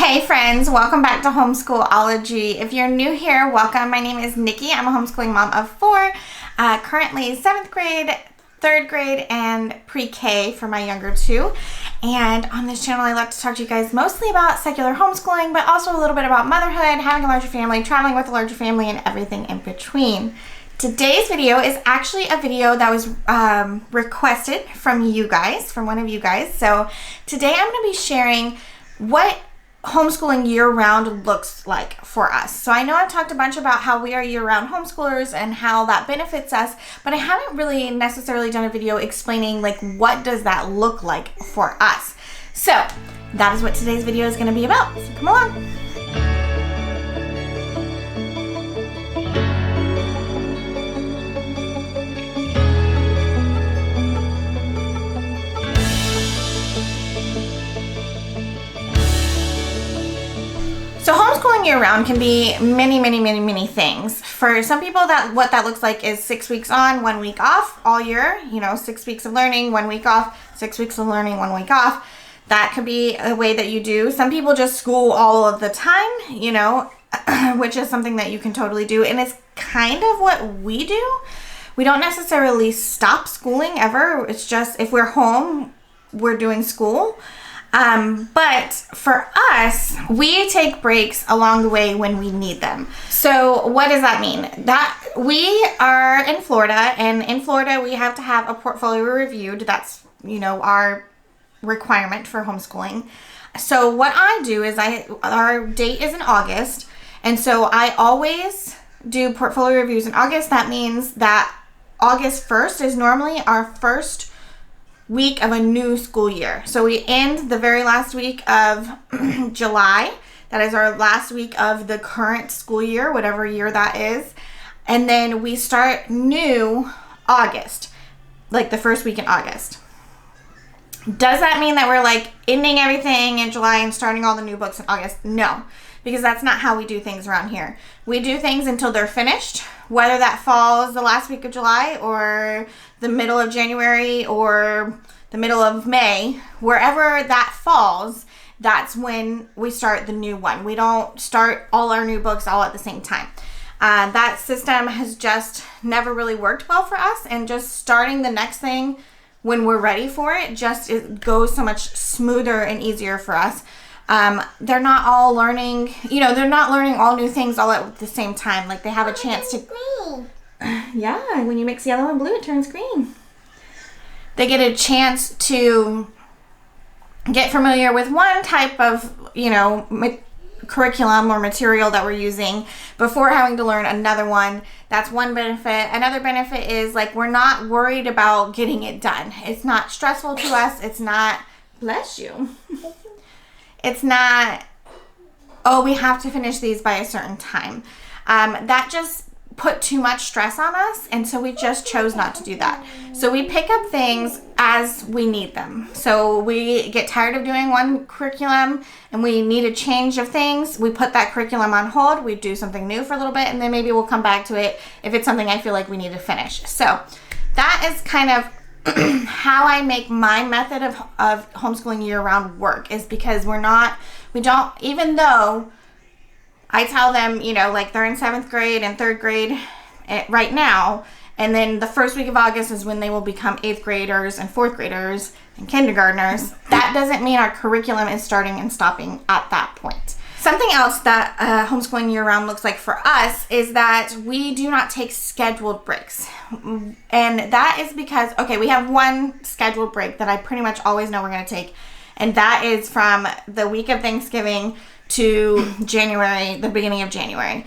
Hey friends, welcome back to Homeschool-ology. If you're new here, welcome. My name is Nikki. I'm a homeschooling mom of 4, currently 7th grade, 3rd grade, and pre-K for my younger 2. And on this channel, I like to talk to you guys mostly about secular homeschooling, but also a little bit about motherhood, having a larger family, traveling with a larger family, and everything in between. Today's video is actually a video that was requested from you guys, from one of you guys. So today I'm going to be sharing what homeschooling year-round looks like for us. So I know I've talked a bunch about how we are year-round homeschoolers and how that benefits us, but I haven't really necessarily done a video explaining like what does that look like for us. So that is what today's video is going to be about. So come along. So homeschooling year-round can be many things. For some people, what that looks like is 6 weeks on, 1 week off all year. 6 weeks of learning, 1 week off, 6 weeks of learning, 1 week off. That could be a way that you do. Some people just school all of the time, which is something that you can totally do. And it's kind of what we do. We don't necessarily stop schooling ever. It's just if we're home, we're doing school. But for us, we take breaks along the way when we need them. So what does that mean? That we are in Florida, and in Florida we have to have a portfolio reviewed. That's, our requirement for homeschooling. So what I do is our date is in August, and so I always do portfolio reviews in August. That means that August 1st is normally our first week of a new school year. So we end the very last week of July. That is our last week of the current school year, whatever year that is. And then we start new August, like the first week in August. Does that mean that we're like ending everything in July and starting all the new books in August? No, because that's not how we do things around here. We do things until they're finished, whether that falls the last week of July or the middle of January or the middle of May, wherever that falls, that's when we start the new one. We don't start all our new books all at the same time. That system has just never really worked well for us, and just starting the next thing when we're ready for it, it goes so much smoother and easier for us. They're not all learning, they're not learning all new things all at the same time. Like they have a chance to... Yeah, when you mix yellow and blue, it turns green. They get a chance to get familiar with one type of, curriculum or material that we're using before having to learn another one. That's one benefit. Another benefit is like we're not worried about getting it done. It's not stressful to us. It's not... Bless you. It's not, we have to finish these by a certain time. That just put too much stress on us, and so we just chose not to do that. So we pick up things as we need them. So we get tired of doing one curriculum and we need a change of things. We put that curriculum on hold. We do something new for a little bit, and then maybe we'll come back to it if it's something I feel like we need to finish. So that is kind of how I make my method of homeschooling year-round work, is because even though I tell them, like they're in 7th grade and 3rd grade right now, and then the first week of August is when they will become 8th graders and 4th graders and kindergartners, that doesn't mean our curriculum is starting and stopping at that point. Something else that homeschooling year-round looks like for us is that we do not take scheduled breaks. And that is because, we have one scheduled break that I pretty much always know we're going to take. And that is from the week of Thanksgiving to January, the beginning of January.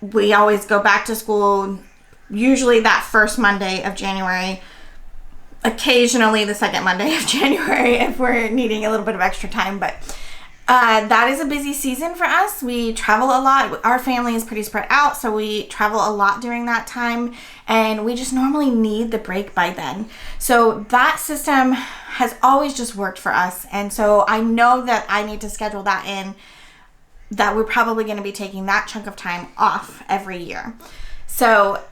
We always go back to school, usually that first Monday of January. Occasionally the second Monday of January if we're needing a little bit of extra time, but... that is a busy season for us. We travel a lot. Our family is pretty spread out, so we travel a lot during that time, and we just normally need the break by then. So that system has always just worked for us, and so I know that I need to schedule that in, that we're probably going to be taking that chunk of time off every year. So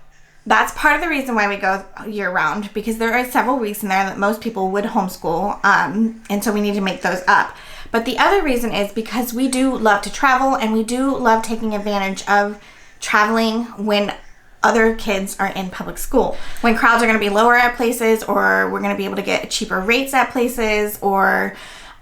that's part of the reason why we go year-round, because there are several weeks in there that most people would homeschool, and so we need to make those up. But the other reason is because we do love to travel, and we do love taking advantage of traveling when other kids are in public school. When crowds are going to be lower at places, or we're going to be able to get cheaper rates at places, or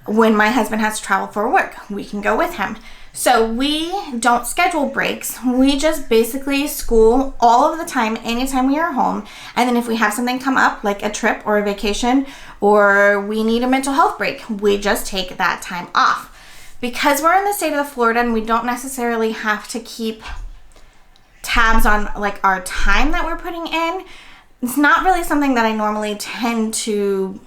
when my husband has to travel for work, we can go with him. So we don't schedule breaks. We just basically school all of the time, anytime we are home. And then if we have something come up, like a trip or a vacation, or we need a mental health break, we just take that time off. Because we're in the state of Florida and we don't necessarily have to keep tabs on like our time that we're putting in, it's not really something that I normally tend to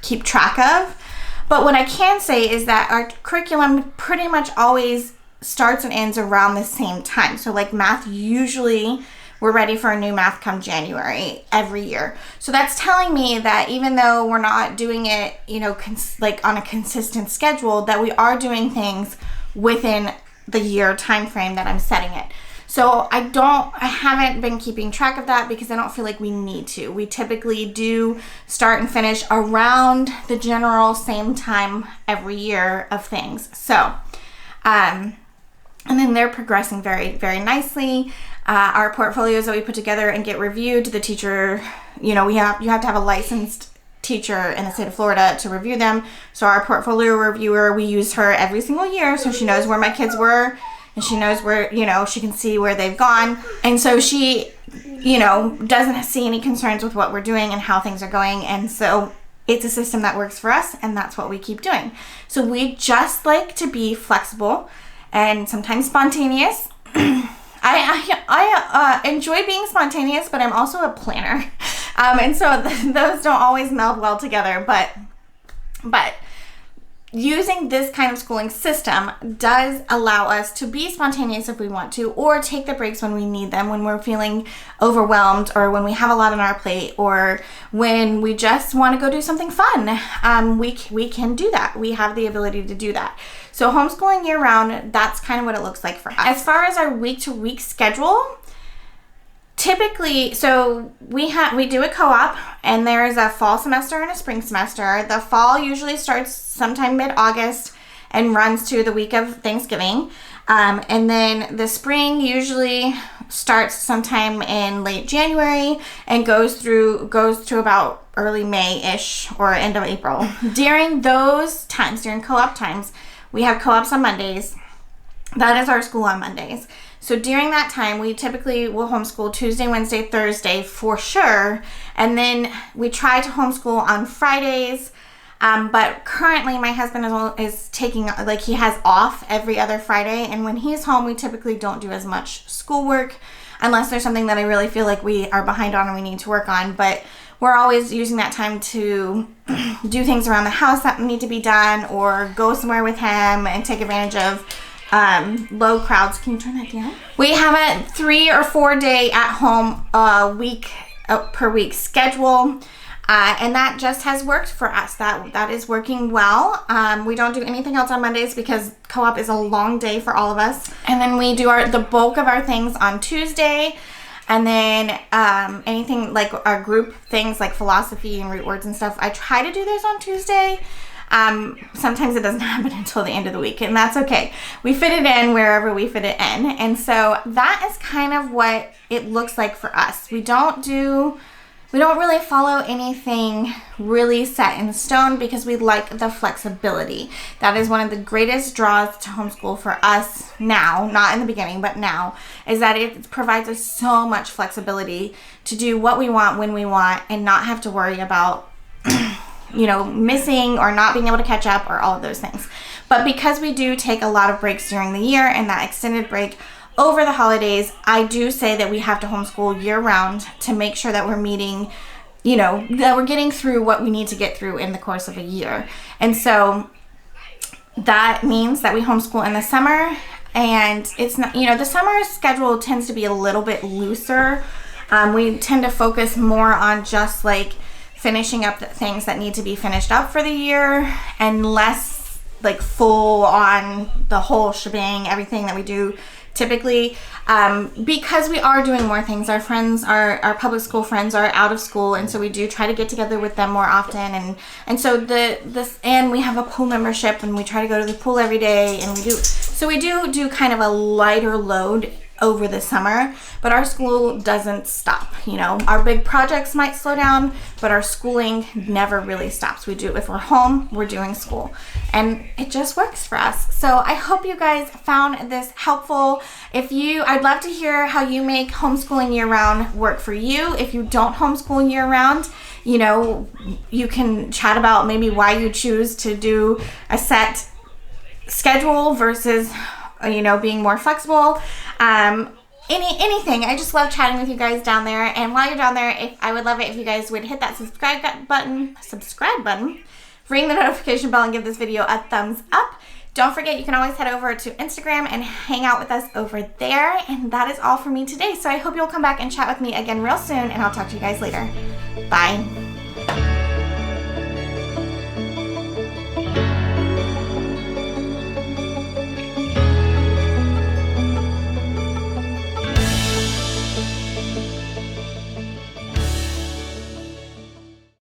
keep track of. But what I can say is that our curriculum pretty much always starts and ends around the same time. So like math, usually we're ready for a new math come January every year. So that's telling me that even though we're not doing it, you know, like on a consistent schedule, that we are doing things within the year time frame that I'm setting it. So I haven't been keeping track of that because I don't feel like we need to. We typically do start and finish around the general same time every year of things. So, and then they're progressing very, very nicely. Our portfolios that we put together and get reviewed, the teacher, you know, you have to have a licensed teacher in the state of Florida to review them. So our portfolio reviewer, we use her every single year, so she knows where my kids were. And she knows where, you know, she can see where they've gone. And so she, you know, doesn't see any concerns with what we're doing and how things are going. And so it's a system that works for us, and that's what we keep doing. So we just like to be flexible and sometimes spontaneous. I enjoy being spontaneous, but I'm also a planner. And so those don't always meld well together. But using this kind of schooling system does allow us to be spontaneous if we want to, or take the breaks when we need them, when we're feeling overwhelmed, or when we have a lot on our plate, or when we just want to go do something fun. We can do that. We have the ability to do that. So homeschooling year round, that's kind of what it looks like for us. As far as our week-to-week schedule, typically, so we do a co-op, and there is a fall semester and a spring semester. The fall usually starts sometime mid-August and runs to the week of Thanksgiving. And then the spring usually starts sometime in late January and goes to about early May-ish or end of April. During those times, during co-op times, we have co-ops on Mondays. That is our school on Mondays. So during that time, we typically will homeschool Tuesday, Wednesday, Thursday for sure. And then we try to homeschool on Fridays. But currently my husband is taking, like, he has off every other Friday. And when he's home, we typically don't do as much schoolwork unless there's something that I really feel like we are behind on and we need to work on. But we're always using that time to do things around the house that need to be done, or go somewhere with him and take advantage of low crowds. Can you turn that down? We have a 3 or 4 day at home per week schedule, and that just has worked for us. That is working well. We don't do anything else on Mondays because co-op is a long day for all of us, and then we do the bulk of our things on Tuesday. And then anything like our group things like philosophy and root words and stuff, I try to do those on Tuesday. Sometimes it doesn't happen until the end of the week, and that's okay. We fit it in wherever we fit it in. And so that is kind of what it looks like for us. We don't really follow anything really set in stone because we like the flexibility. That is one of the greatest draws to homeschool for us now, not in the beginning, but now, is that it provides us so much flexibility to do what we want when we want and not have to worry about missing or not being able to catch up or all of those things. But because we do take a lot of breaks during the year and that extended break over the holidays, I do say that we have to homeschool year round to make sure that we're meeting, that we're getting through what we need to get through in the course of a year. And so that means that we homeschool in the summer, and it's not, the summer schedule tends to be a little bit looser. We tend to focus more on just like finishing up the things that need to be finished up for the year, and less like full on the whole shebang, everything that we do Typically, because we are doing more things, our friends, our public school friends are out of school, and so we do try to get together with them more often, and so and we have a pool membership, and we try to go to the pool every day, and we do kind of a lighter load over the summer, but our school doesn't stop. You know, our big projects might slow down, but our schooling never really stops. We do, if we're home, we're doing school, and it just works for us. So I hope you guys found this helpful. I'd love to hear how you make homeschooling year-round work for you. If you don't homeschool year-round, you know, you can chat about maybe why you choose to do a set schedule versus, you know, being more flexible. Anything. I just love chatting with you guys down there. And while you're down there, I would love it if you guys would hit that subscribe button, ring the notification bell, and give this video a thumbs up. Don't forget, you can always head over to Instagram and hang out with us over there. And that is all for me today. So I hope you'll come back and chat with me again real soon, and I'll talk to you guys later. Bye.